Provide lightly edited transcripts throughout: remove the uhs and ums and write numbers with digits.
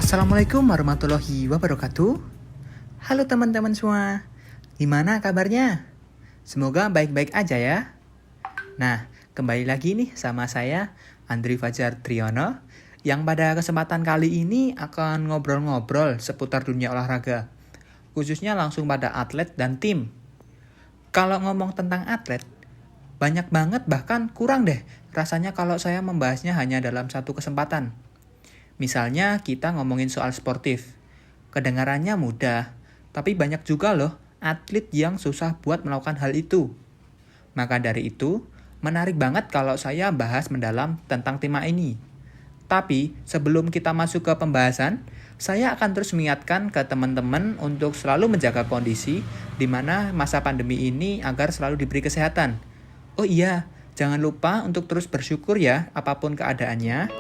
Assalamualaikum warahmatullahi wabarakatuh. Halo teman-teman semua, gimana kabarnya? Semoga baik-baik aja ya. Nah, kembali lagi nih sama saya, Andri Fajar Triyono, yang pada kesempatan kali ini akan ngobrol-ngobrol seputar dunia olahraga, khususnya langsung pada atlet dan tim. Kalau ngomong tentang atlet, banyak banget bahkan kurang deh rasanya kalau saya membahasnya hanya dalam satu kesempatan. Misalnya kita ngomongin soal sportif. Kedengarannya mudah, tapi banyak juga loh atlet yang susah buat melakukan hal itu. Maka dari itu, menarik banget kalau saya bahas mendalam tentang tema ini. Tapi sebelum kita masuk ke pembahasan, saya akan terus mengingatkan ke teman-teman untuk selalu menjaga kondisi di mana masa pandemi ini agar selalu diberi kesehatan. Oh iya, jangan lupa untuk terus bersyukur ya apapun keadaannya.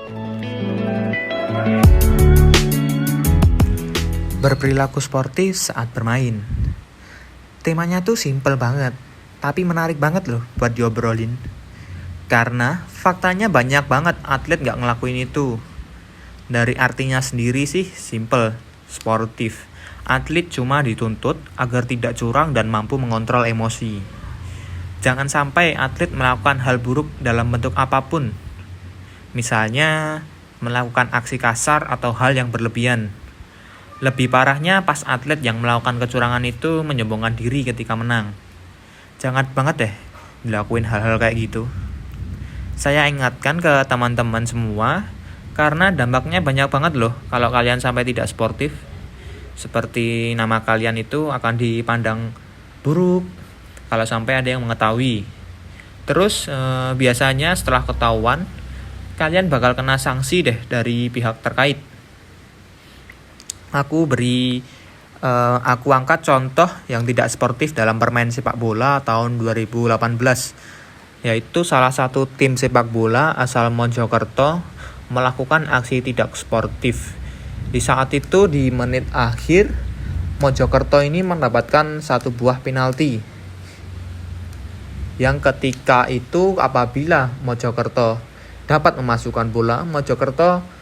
Berperilaku sportif saat bermain. Temanya tuh simple banget, tapi menarik banget loh buat diobrolin. Karena faktanya banyak banget atlet gak ngelakuin itu. Dari artinya sendiri sih simple, sportif. Atlet cuma dituntut agar tidak curang dan mampu mengontrol emosi. Jangan sampai atlet melakukan hal buruk dalam bentuk apapun. Misalnya, melakukan aksi kasar atau hal yang berlebihan. Lebih parahnya pas atlet yang melakukan kecurangan itu menyombongkan diri ketika menang. Jangan banget deh dilakuin hal-hal kayak gitu. Saya ingatkan ke teman-teman semua, karena dampaknya banyak banget loh kalau kalian sampai tidak sportif. Seperti nama kalian itu akan dipandang buruk kalau sampai ada yang mengetahui. Terus biasanya setelah ketahuan, kalian bakal kena sanksi deh dari pihak terkait. Aku angkat contoh yang tidak sportif dalam permain sepak bola tahun 2018, yaitu salah satu tim sepak bola asal Mojokerto melakukan aksi tidak sportif. Di saat itu di menit akhir, Mojokerto ini mendapatkan satu buah penalti. Yang ketika itu apabila Mojokerto dapat memasukkan bola, Mojokerto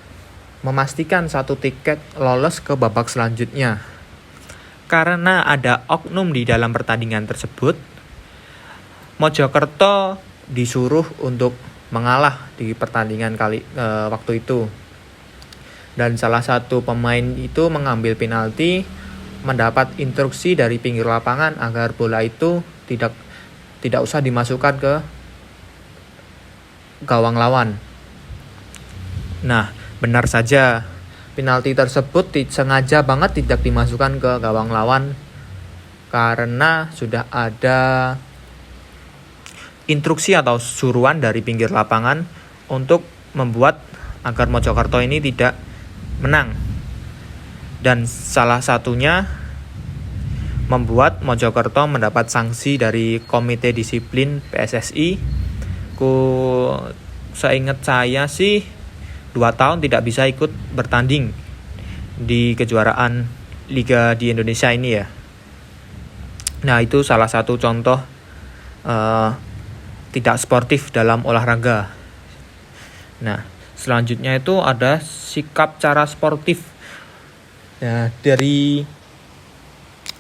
memastikan satu tiket lolos ke babak selanjutnya. Karena ada oknum di dalam pertandingan tersebut, Mojokerto disuruh untuk mengalah di pertandingan waktu itu. Dan salah satu pemain itu mengambil penalti, mendapat instruksi dari pinggir lapangan agar bola itu tidak usah dimasukkan ke gawang lawan. Nah, benar saja, penalti tersebut sengaja banget tidak dimasukkan ke gawang lawan karena sudah ada instruksi atau suruhan dari pinggir lapangan untuk membuat agar Mojokerto ini tidak menang. Dan salah satunya membuat Mojokerto mendapat sanksi dari Komite Disiplin PSSI. Seingat saya sih 2 tahun tidak bisa ikut bertanding di kejuaraan Liga di Indonesia ini ya. Nah, itu salah satu contoh tidak sportif dalam olahraga. Nah, selanjutnya itu ada sikap cara sportif. Nah, dari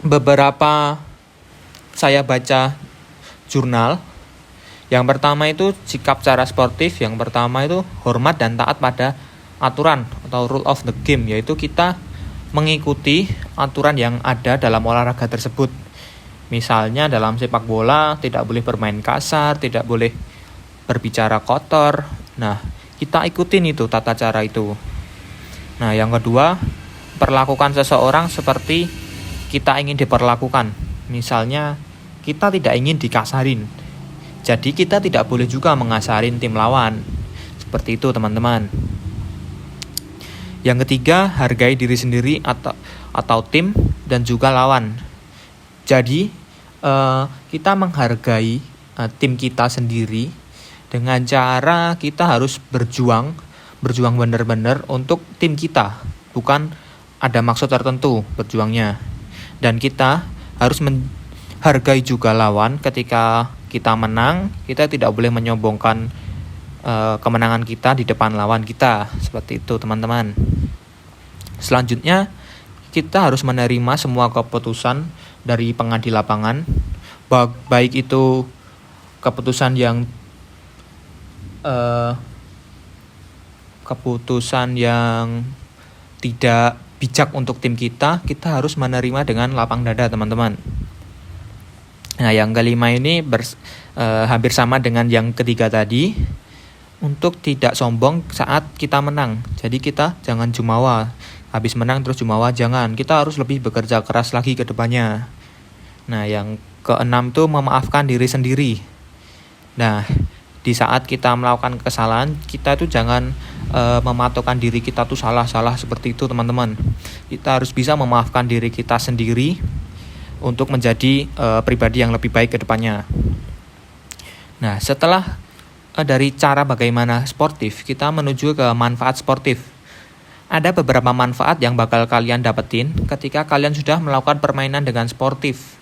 beberapa saya baca jurnal, yang pertama itu sikap cara sportif. Yang pertama itu hormat dan taat pada aturan atau rule of the game, yaitu kita mengikuti aturan yang ada dalam olahraga tersebut. Misalnya dalam sepak bola tidak boleh bermain kasar, tidak boleh berbicara kotor. Nah, kita ikutin itu tata cara itu. Nah, yang kedua, perlakukan seseorang seperti kita ingin diperlakukan. Misalnya kita tidak ingin dikasarin, jadi kita tidak boleh juga mengasarin tim lawan. Seperti itu teman-teman. Yang ketiga, hargai diri sendiri atau tim dan juga lawan. Jadi kita menghargai tim kita sendiri dengan cara kita harus berjuang benar-benar untuk tim kita. Bukan ada maksud tertentu berjuangnya. Dan kita harus menghargai juga lawan. Ketika kita menang, kita tidak boleh menyombongkan kemenangan kita di depan lawan kita. Seperti itu teman-teman. Selanjutnya, kita harus menerima semua keputusan dari pengadil lapangan, baik itu keputusan yang tidak bijak untuk tim kita harus menerima dengan lapang dada, teman-teman. Nah, yang kelima ini hampir sama dengan yang ketiga tadi, untuk tidak sombong saat kita menang. Jadi kita jangan jumawa, habis menang terus jumawa, jangan. Kita harus lebih bekerja keras lagi ke depannya. Nah, yang keenam tuh memaafkan diri sendiri. Nah, di saat kita melakukan kesalahan, kita tuh jangan mematokkan diri kita tuh salah seperti itu, teman-teman. Kita harus bisa memaafkan diri kita sendiri untuk menjadi pribadi yang lebih baik ke depannya. Nah, setelah dari cara bagaimana sportif, kita menuju ke manfaat sportif. Ada beberapa manfaat yang bakal kalian dapetin ketika kalian sudah melakukan permainan dengan sportif.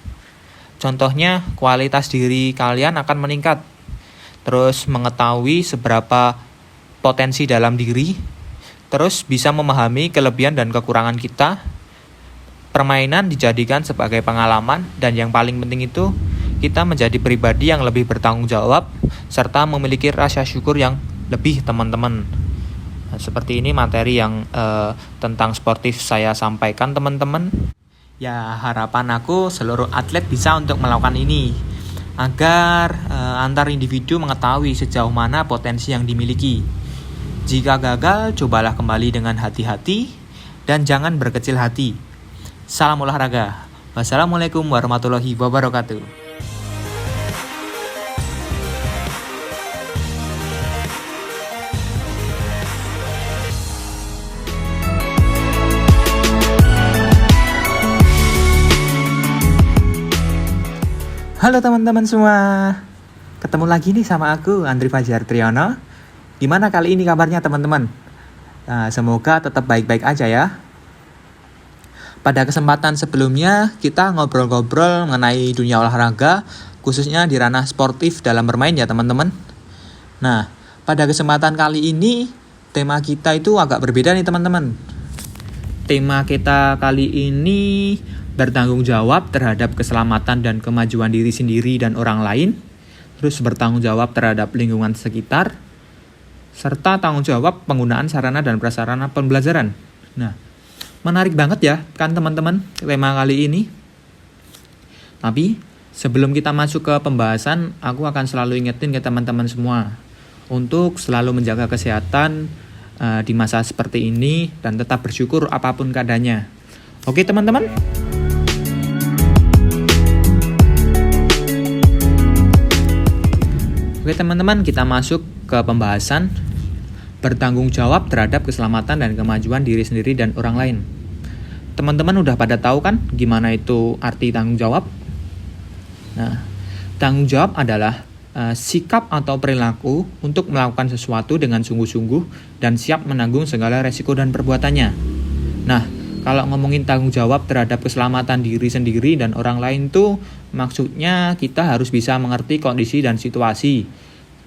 Contohnya, kualitas diri kalian akan meningkat. Terus mengetahui seberapa potensi dalam diri, terus bisa memahami kelebihan dan kekurangan kita. Permainan dijadikan sebagai pengalaman, dan yang paling penting itu kita menjadi pribadi yang lebih bertanggung jawab serta memiliki rasa syukur yang lebih, teman-teman. Nah, seperti ini materi yang tentang sportif saya sampaikan, teman-teman. Ya, harapan aku seluruh atlet bisa untuk melakukan ini agar antar individu mengetahui sejauh mana potensi yang dimiliki. Jika gagal, cobalah kembali dengan hati-hati dan jangan berkecil hati. Salam olahraga. Wassalamualaikum warahmatullahi wabarakatuh. Halo teman-teman semua. Ketemu lagi nih sama aku, Andri Fajar Triyono. Gimana kali ini kabarnya, teman-teman? Nah, semoga tetap baik-baik aja ya. Pada kesempatan sebelumnya, kita ngobrol-ngobrol mengenai dunia olahraga, khususnya di ranah sportif dalam bermain ya, teman-teman. Nah, pada kesempatan kali ini, tema kita itu agak berbeda nih, teman-teman. Tema kita kali ini bertanggung jawab terhadap keselamatan dan kemajuan diri sendiri dan orang lain, terus bertanggung jawab terhadap lingkungan sekitar, serta tanggung jawab penggunaan sarana dan prasarana pembelajaran. Nah, menarik banget ya kan teman-teman tema kali ini. Tapi sebelum kita masuk ke pembahasan, aku akan selalu ingetin ke teman-teman semua untuk selalu menjaga kesehatan di masa seperti ini dan tetap bersyukur apapun keadaannya. Oke teman-teman? Oke teman-teman, kita masuk ke pembahasan bertanggung jawab terhadap keselamatan dan kemajuan diri sendiri dan orang lain. Teman-teman udah pada tahu kan gimana itu arti tanggung jawab? Nah, tanggung jawab adalah sikap atau perilaku untuk melakukan sesuatu dengan sungguh-sungguh dan siap menanggung segala resiko dan perbuatannya. Nah, kalau ngomongin tanggung jawab terhadap keselamatan diri sendiri dan orang lain tuh maksudnya kita harus bisa mengerti kondisi dan situasi.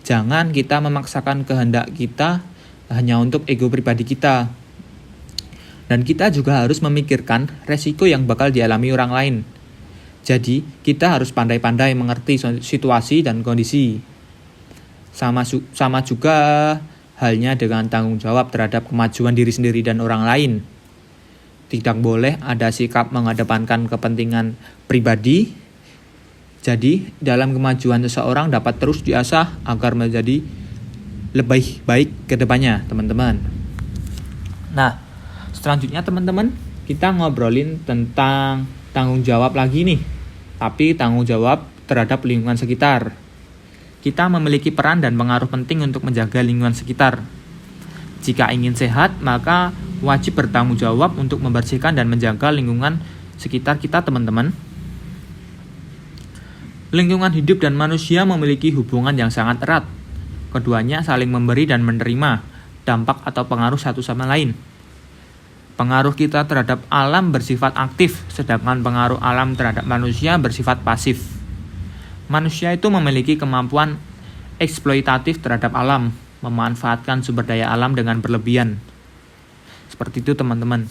Jangan kita memaksakan kehendak kita hanya untuk ego pribadi kita. Dan kita juga harus memikirkan resiko yang bakal dialami orang lain. Jadi, kita harus pandai-pandai mengerti situasi dan kondisi. Sama juga halnya dengan tanggung jawab terhadap kemajuan diri sendiri dan orang lain. Tidak boleh ada sikap mengedepankan kepentingan pribadi. Jadi, dalam kemajuan seseorang dapat terus diasah agar menjadi lebih baik ke depannya, teman-teman. Nah, selanjutnya teman-teman, kita ngobrolin tentang tanggung jawab lagi nih. Tapi tanggung jawab terhadap lingkungan sekitar. Kita memiliki peran dan pengaruh penting untuk menjaga lingkungan sekitar. Jika ingin sehat, maka wajib bertanggung jawab untuk membersihkan dan menjaga lingkungan sekitar kita, teman-teman. Lingkungan hidup dan manusia memiliki hubungan yang sangat erat. Keduanya saling memberi dan menerima dampak atau pengaruh satu sama lain. Pengaruh kita terhadap alam bersifat aktif, sedangkan pengaruh alam terhadap manusia bersifat pasif. Manusia itu memiliki kemampuan eksploitatif terhadap alam, memanfaatkan sumber daya alam dengan berlebihan. Seperti itu teman-teman.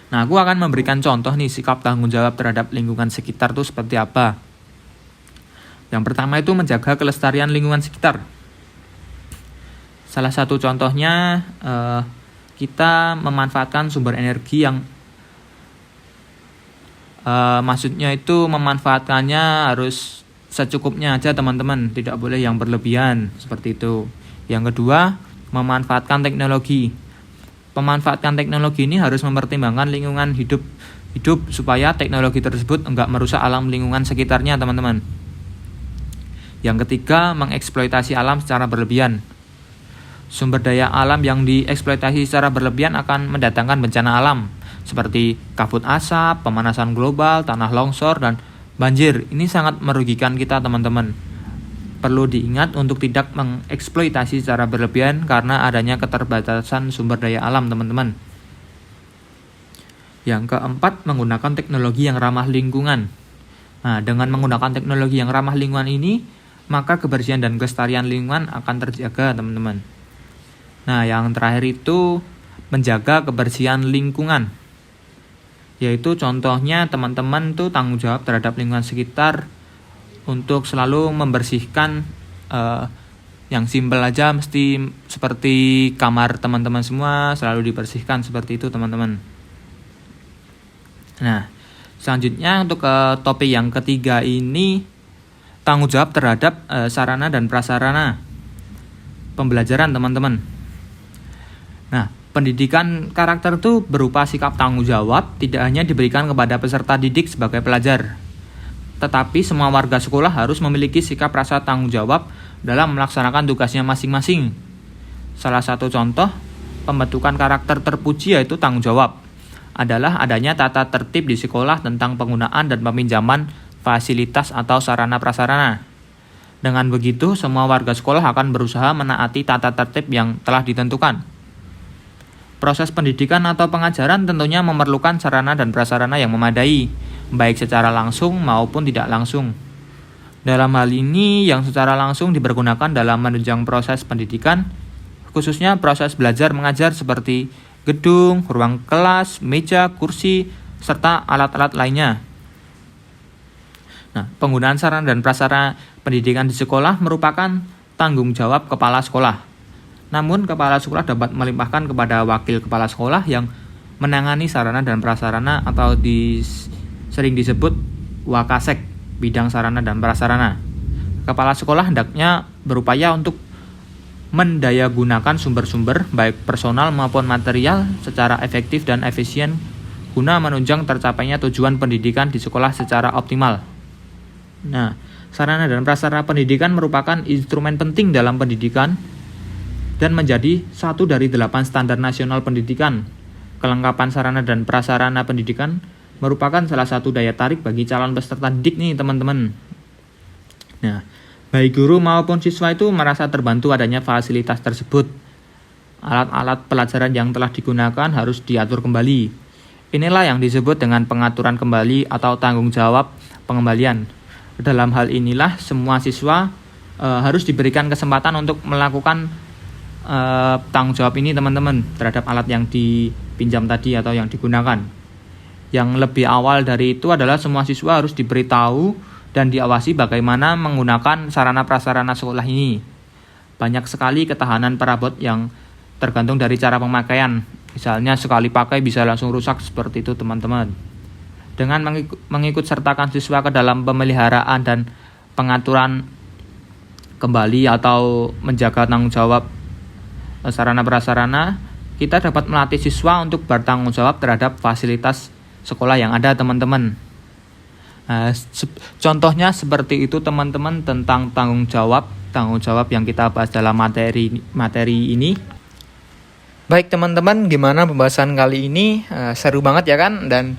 Nah, aku akan memberikan contoh nih sikap tanggung jawab terhadap lingkungan sekitar tuh seperti apa. Yang pertama itu menjaga kelestarian lingkungan sekitar. Salah satu contohnya kita memanfaatkan sumber energi yang maksudnya itu memanfaatkannya harus secukupnya aja teman-teman, tidak boleh yang berlebihan seperti itu. Yang kedua, memanfaatkan teknologi. Pemanfaatan teknologi ini harus mempertimbangkan lingkungan hidup supaya teknologi tersebut enggak merusak alam lingkungan sekitarnya teman-teman. Yang ketiga, mengeksploitasi alam secara berlebihan. Sumber daya alam yang dieksploitasi secara berlebihan akan mendatangkan bencana alam seperti kabut asap, pemanasan global, tanah longsor, dan banjir. Ini sangat merugikan kita teman-teman. Perlu diingat untuk tidak mengeksploitasi secara berlebihan karena adanya keterbatasan sumber daya alam teman-teman. Yang keempat, menggunakan teknologi yang ramah lingkungan. Nah, dengan menggunakan teknologi yang ramah lingkungan ini, maka kebersihan dan kelestarian lingkungan akan terjaga teman-teman. Nah, yang terakhir itu menjaga kebersihan lingkungan. Yaitu contohnya teman-teman tuh tanggung jawab terhadap lingkungan sekitar untuk selalu membersihkan yang simpel aja, mesti seperti kamar teman-teman semua selalu dibersihkan seperti itu teman-teman. Nah, selanjutnya untuk topik yang ketiga ini tanggung jawab terhadap sarana dan prasarana pembelajaran teman-teman. Nah, pendidikan karakter itu berupa sikap tanggung jawab tidak hanya diberikan kepada peserta didik sebagai pelajar, tetapi semua warga sekolah harus memiliki sikap rasa tanggung jawab dalam melaksanakan tugasnya masing-masing. Salah satu contoh pembentukan karakter terpuji yaitu tanggung jawab adalah adanya tata tertib di sekolah tentang penggunaan dan peminjaman fasilitas atau sarana prasarana. Dengan begitu, semua warga sekolah akan berusaha menaati tata tertib yang telah ditentukan. Proses pendidikan atau pengajaran tentunya memerlukan sarana dan prasarana yang memadai, baik secara langsung maupun tidak langsung. Dalam hal ini, yang secara langsung dipergunakan dalam menunjang proses pendidikan, khususnya proses belajar mengajar seperti gedung, ruang kelas, meja, kursi, serta alat-alat lainnya. Nah, penggunaan sarana dan prasarana pendidikan di sekolah merupakan tanggung jawab kepala sekolah. Namun, kepala sekolah dapat melimpahkan kepada wakil kepala sekolah yang menangani sarana dan prasarana atau sering disebut Wakasek, bidang sarana dan prasarana. Kepala sekolah hendaknya berupaya untuk mendayagunakan sumber-sumber, baik personal maupun material, secara efektif dan efisien guna menunjang tercapainya tujuan pendidikan di sekolah secara optimal. Nah, sarana dan prasarana pendidikan merupakan instrumen penting dalam pendidikan dan menjadi satu dari 8 standar nasional pendidikan. Kelengkapan sarana dan prasarana pendidikan merupakan salah satu daya tarik bagi calon peserta didik nih teman-teman. Nah, baik guru maupun siswa itu merasa terbantu adanya fasilitas tersebut. Alat-alat pelajaran yang telah digunakan harus diatur kembali. Inilah yang disebut dengan pengaturan kembali atau tanggung jawab pengembalian. Dalam hal inilah semua siswa harus diberikan kesempatan untuk melakukan tanggung jawab ini teman-teman terhadap alat yang dipinjam tadi atau yang digunakan. Yang lebih awal dari itu adalah semua siswa harus diberitahu dan diawasi bagaimana menggunakan sarana prasarana sekolah ini. Banyak sekali ketahanan perabot yang tergantung dari cara pemakaian. Misalnya sekali pakai bisa langsung rusak seperti itu teman-teman. Dengan mengikut sertakan siswa ke dalam pemeliharaan dan pengaturan kembali atau menjaga tanggung jawab sarana prasarana, kita dapat melatih siswa untuk bertanggung jawab terhadap fasilitas sekolah yang ada teman-teman. Nah, contohnya seperti itu teman-teman tentang tanggung jawab yang kita bahas dalam materi ini. Baik teman-teman, gimana pembahasan kali ini? Seru banget ya kan? Dan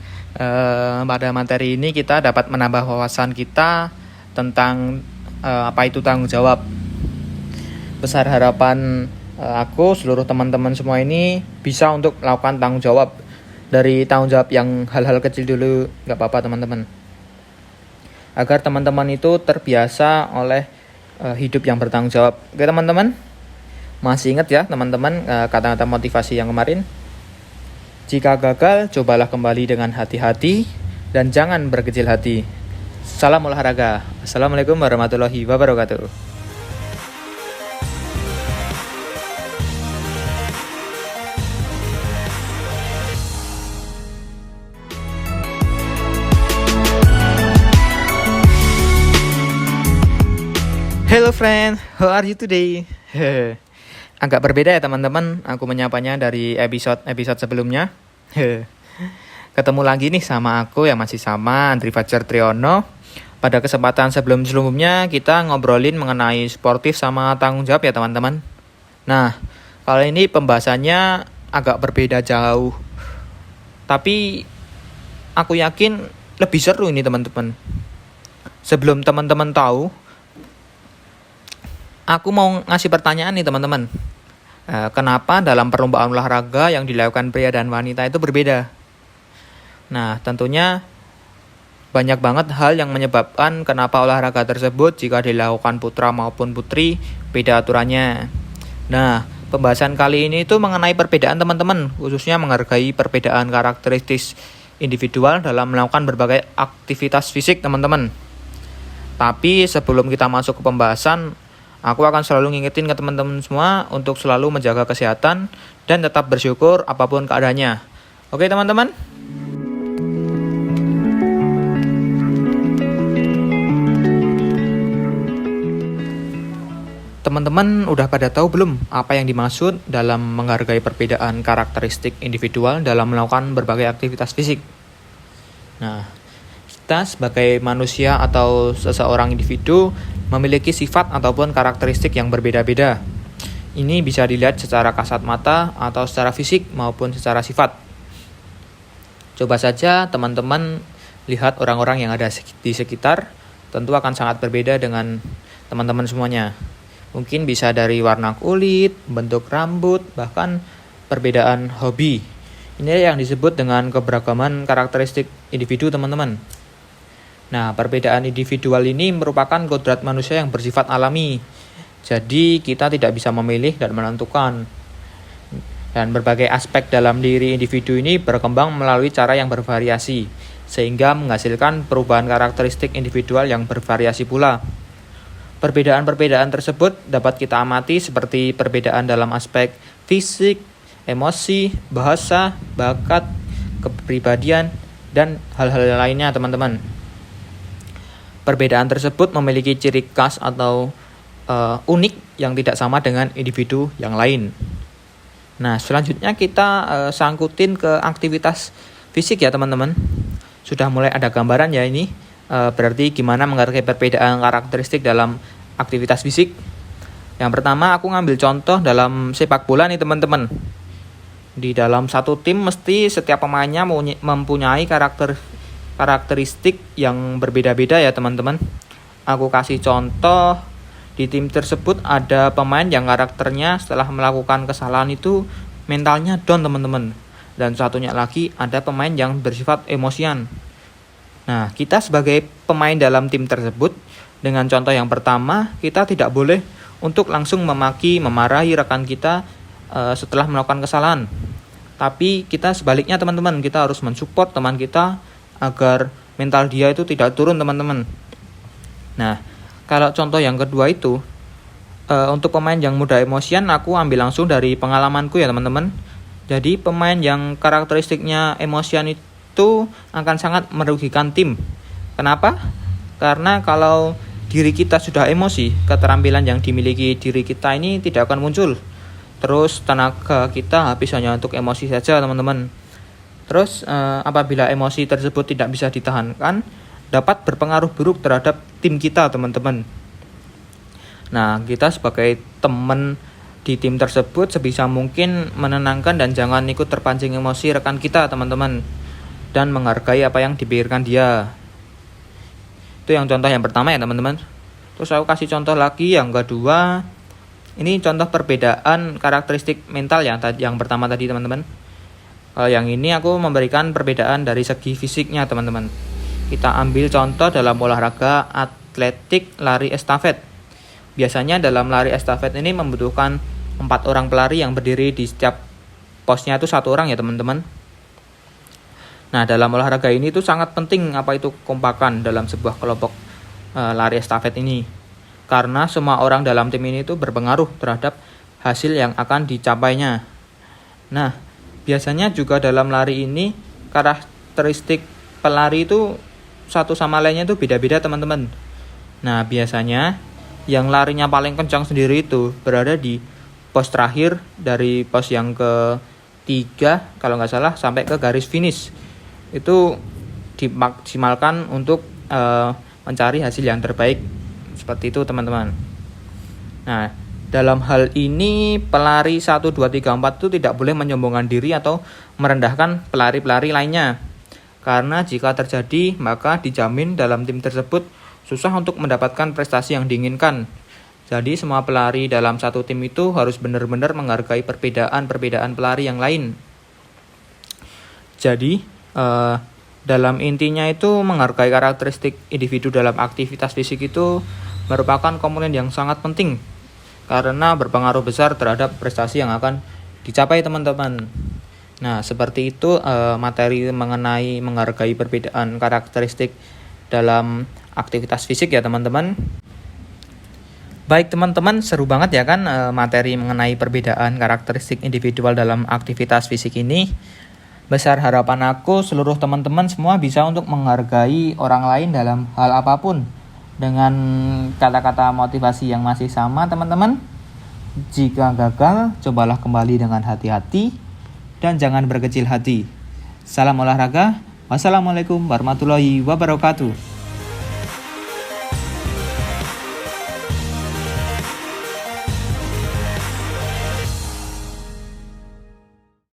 pada materi ini kita dapat menambah wawasan kita tentang apa itu tanggung jawab. Besar harapan aku, seluruh teman-teman semua ini bisa untuk melakukan tanggung jawab. Dari tanggung jawab yang hal-hal kecil dulu, gak apa-apa teman-teman. Agar teman-teman itu terbiasa oleh hidup yang bertanggung jawab. Oke teman-teman, masih ingat ya teman-teman kata-kata motivasi yang kemarin? Jika gagal, cobalah kembali dengan hati-hati dan jangan berkecil hati. Salam olahraga. Assalamualaikum warahmatullahi wabarakatuh. Hello friend, how are you today? Agak berbeda ya teman-teman, aku menyapanya dari episode sebelumnya. Ketemu lagi nih sama aku yang masih sama, Andri Fajar Triyono. Pada kesempatan sebelumnya kita ngobrolin mengenai sportif sama tanggung jawab ya teman-teman. Nah, kali ini pembahasannya agak berbeda jauh. Tapi aku yakin lebih seru ini teman-teman. Sebelum teman-teman tahu, aku mau ngasih pertanyaan nih teman-teman. Kenapa dalam perlombaan olahraga yang dilakukan pria dan wanita itu berbeda? Nah, tentunya banyak banget hal yang menyebabkan kenapa olahraga tersebut jika dilakukan putra maupun putri beda aturannya. Nah, pembahasan kali ini itu mengenai perbedaan teman-teman, khususnya menghargai perbedaan karakteristik individual dalam melakukan berbagai aktivitas fisik teman-teman. Tapi sebelum kita masuk ke pembahasan, aku akan selalu ngingetin ke teman-teman semua untuk selalu menjaga kesehatan dan tetap bersyukur apapun keadaannya. Oke teman-teman? Teman-teman udah pada tahu belum apa yang dimaksud dalam menghargai perbedaan karakteristik individual dalam melakukan berbagai aktivitas fisik? Nah, kita sebagai manusia atau seseorang individu memiliki sifat ataupun karakteristik yang berbeda-beda. Ini bisa dilihat secara kasat mata atau secara fisik maupun secara sifat. Coba saja teman-teman lihat orang-orang yang ada di sekitar, tentu akan sangat berbeda dengan teman-teman semuanya. Mungkin bisa dari warna kulit, bentuk rambut, bahkan perbedaan hobi. Ini yang disebut dengan keberagaman karakteristik individu teman-teman. Nah, perbedaan individual ini merupakan kodrat manusia yang bersifat alami. Jadi, kita tidak bisa memilih dan menentukan. Dan berbagai aspek dalam diri individu ini berkembang melalui cara yang bervariasi, sehingga menghasilkan perubahan karakteristik individual yang bervariasi pula. Perbedaan-perbedaan tersebut dapat kita amati seperti perbedaan dalam aspek fisik, emosi, bahasa, bakat, kepribadian, dan hal-hal lainnya teman-teman. Perbedaan tersebut memiliki ciri khas atau unik yang tidak sama dengan individu yang lain. Nah, selanjutnya kita sangkutin ke aktivitas fisik ya teman-teman. Sudah mulai ada gambaran ya ini. Berarti gimana menghargai perbedaan karakteristik dalam aktivitas fisik. Yang pertama aku ngambil contoh dalam sepak bola nih teman-teman. Di dalam satu tim mesti setiap pemainnya mempunyai karakteristik yang berbeda-beda ya teman-teman. Aku kasih contoh, di tim tersebut ada pemain yang karakternya setelah melakukan kesalahan itu mentalnya down teman-teman. Dan satunya lagi ada pemain yang bersifat emosian. Nah, kita sebagai pemain dalam tim tersebut, dengan contoh yang pertama, kita tidak boleh untuk langsung memarahi rekan kita setelah melakukan kesalahan. Tapi kita sebaliknya teman-teman, kita harus mensupport teman kita agar mental dia itu tidak turun teman-teman. Nah, kalau contoh yang kedua itu, untuk pemain yang mudah emosian, aku ambil langsung dari pengalamanku ya teman-teman. Jadi pemain yang karakteristiknya emosian itu akan sangat merugikan tim. Kenapa? Karena kalau diri kita sudah emosi, keterampilan yang dimiliki diri kita ini tidak akan muncul. Terus tenaga kita habis hanya untuk emosi saja teman-teman. Terus apabila emosi tersebut tidak bisa ditahankan, dapat berpengaruh buruk terhadap tim kita teman-teman. Nah, kita sebagai teman di tim tersebut sebisa mungkin menenangkan dan jangan ikut terpancing emosi rekan kita teman-teman. Dan menghargai apa yang dipikirkan dia. Itu yang contoh yang pertama ya teman-teman. Terus aku kasih contoh lagi yang kedua. Ini contoh perbedaan karakteristik mental yang pertama tadi teman-teman. Kalau yang ini aku memberikan perbedaan dari segi fisiknya teman-teman. Kita ambil contoh dalam olahraga atletik lari estafet. Biasanya dalam lari estafet ini membutuhkan 4 orang pelari yang berdiri di setiap posnya itu 1 orang ya teman-teman. Nah, dalam olahraga ini tuh sangat penting apa itu kompakan dalam sebuah kelompok lari estafet ini. Karena semua orang dalam tim ini tuh berpengaruh terhadap hasil yang akan dicapainya. Nah, biasanya juga dalam lari ini karakteristik pelari itu satu sama lainnya itu beda-beda, teman-teman. Nah, biasanya yang larinya paling kencang sendiri itu berada di pos terakhir dari pos yang ketiga kalau nggak salah sampai ke garis finish. Itu dimaksimalkan untuk mencari hasil yang terbaik. Seperti itu, teman-teman. Nah, dalam hal ini pelari 1, 2, 3, 4 itu tidak boleh menyombongkan diri atau merendahkan pelari-pelari lainnya. Karena jika terjadi, maka dijamin dalam tim tersebut susah untuk mendapatkan prestasi yang diinginkan. Jadi semua pelari dalam satu tim itu harus benar-benar menghargai perbedaan pelari yang lain. Jadi dalam intinya itu menghargai karakteristik individu dalam aktivitas fisik itu merupakan komponen yang sangat penting karena berpengaruh besar terhadap prestasi yang akan dicapai, teman-teman. Nah, seperti itu materi mengenai menghargai perbedaan karakteristik dalam aktivitas fisik ya, teman-teman. Baik, teman-teman, seru banget ya kan materi mengenai perbedaan karakteristik individual dalam aktivitas fisik ini. Besar harapan aku seluruh teman-teman semua bisa untuk menghargai orang lain dalam hal apapun dengan kata-kata motivasi yang masih sama, teman-teman. Jika gagal, cobalah kembali dengan hati-hati dan jangan berkecil hati. Salam olahraga. Wassalamualaikum warahmatullahi wabarakatuh.